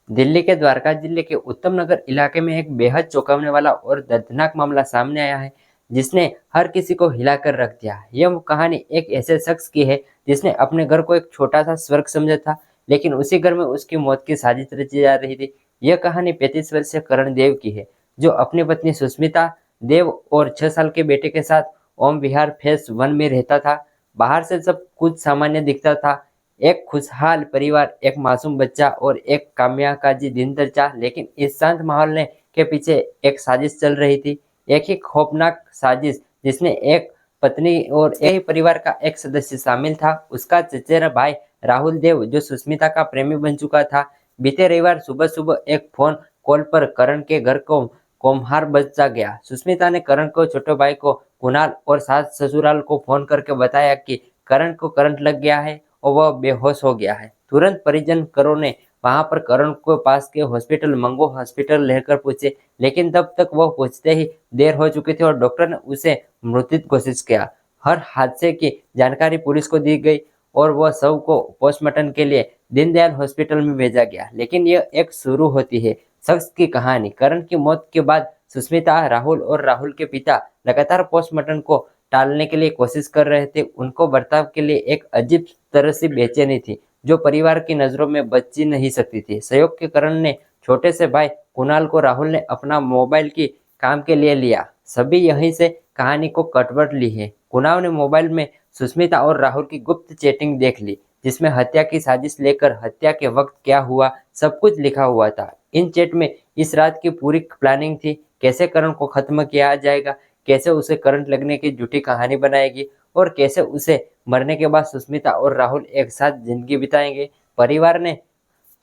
दिल्ली के द्वारका जिले के उत्तम नगर इलाके में एक बेहद चौंकाने वाला और दर्दनाक मामला सामने आया है, जिसने हर किसी को हिलाकर रख दिया। यह कहानी एक ऐसे शख्स की है जिसने अपने घर को एक छोटा सा स्वर्ग समझा था, लेकिन उसी घर में उसकी मौत की साजिश रची जा रही थी। यह कहानी 35 वर्षीय करण देव की है, जो अपनी पत्नी सुष्मिता देव और 6 साल के बेटे के साथ ओम विहार फेस 1 में रहता था। बाहर से सब कुछ सामान्य दिखता था, एक खुशहाल परिवार, एक मासूम बच्चा और एक कामयाकाजी दिनचर्या। लेकिन इस शांत माहौल ने के पीछे एक साजिश चल रही थी, एक ही खौफनाक साजिश जिसने एक पत्नी और एक ही परिवार का एक सदस्य शामिल था, उसका चचेरा भाई राहुल देव, जो सुष्मिता का प्रेमी बन चुका था। बीते रविवार सुबह सुबह एक फोन कॉल पर करण के घर को कोम्हार बचा गया। सुष्मिता ने करण को, छोटे भाई को कुणाल और सास ससुराल को फोन करके बताया कि करण को करंट लग गया है और वह बेहोश हो गया है। तुरंत परिजन करों ने वहां पर करण को पास के हॉस्पिटल मंगो हॉस्पिटल लेकर पहुंचे, लेकिन तब तक वह पहुंचते ही देर हो चुकी थी और डॉक्टर ने उसे मृत घोषित किया। हर हादसे की जानकारी पुलिस को दी गई और वह शव को पोस्टमार्टम के लिए दीनदयाल हॉस्पिटल में भेजा गया। लेकिन यह एक शुरू होती है शख्स की कहानी। करण की मौत के बाद सुष्मिता, राहुल और राहुल के पिता लगातार पोस्टमार्टम को टालने के लिए कोशिश कर रहे थे। उनको बर्ताव के लिए एक अजीब तरह से बेचैनी थी, जो परिवार की नजरों में बची नहीं सकती थी। संयोग के करण ने छोटे से भाई कुणाल को राहुल ने अपना मोबाइल की काम के लिए लिया। सभी यहीं से कहानी को कटवट ली है। कुणाल ने मोबाइल में सुष्मिता और राहुल की गुप्त चैटिंग देख ली, जिसमें हत्या की साजिश लेकर हत्या के वक्त क्या हुआ सब कुछ लिखा हुआ था। इन चैट में इस रात की पूरी प्लानिंग थी, कैसे करण को खत्म किया जाएगा, कैसे उसे करंट लगने की झूठी कहानी बनाएगी और कैसे उसे मरने के बाद सुष्मिता और राहुल एक साथ जिंदगी बिताएंगे। परिवार ने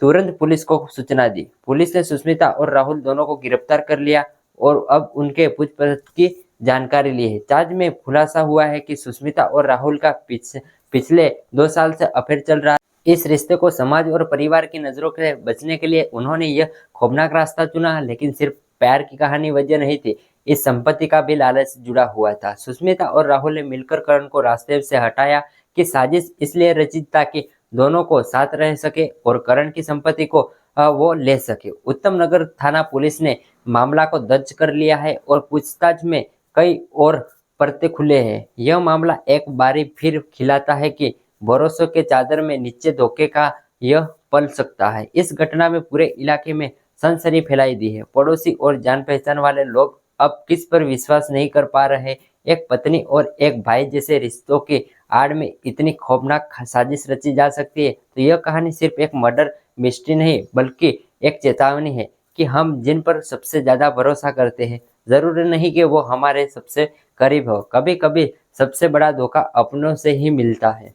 तुरंत पुलिस को सूचना दी। पुलिस ने सुष्मिता और राहुल दोनों को गिरफ्तार कर लिया और अब उनके पूछताछ की जानकारी ली है। जांच में खुलासा हुआ है कि सुष्मिता और राहुल का पिछले 2 साल से अफेयर चल रहा है। इस रिश्ते को समाज और परिवार की नजरों से बचने के लिए उन्होंने यह खौफनाक रास्ता चुना, लेकिन सिर्फ प्यार की कहानी वजह नहीं थी, इस संपत्ति का भी लालच जुड़ा हुआ था। सुष्मिता और राहुल ने मिलकर करण को रास्ते से हटाया कि साजिश इसलिए रचित ताकि दोनों को साथ रह सके और करण की संपत्ति को वो ले सके। उत्तम नगर थाना पुलिस ने मामला को दर्ज कर लिया है और पूछताछ में कई और परते खुले हैं। यह मामला एक बारी फिर खिलाता है कि भरोसों के चादर में नीचे धोखे का यह पल सकता है। इस घटना में पूरे इलाके में सनसनी फैलाई दी है। पड़ोसी और जान पहचान वाले लोग अब किस पर विश्वास नहीं कर पा रहे। एक पत्नी और एक भाई जैसे रिश्तों की आड़ में इतनी खौफनाक साजिश रची जा सकती है, तो यह कहानी सिर्फ एक मर्डर मिस्ट्री नहीं बल्कि एक चेतावनी है कि हम जिन पर सबसे ज्यादा भरोसा करते हैं, जरूरी नहीं कि वो हमारे सबसे करीब हो। कभी कभी सबसे बड़ा धोखा अपनों से ही मिलता है।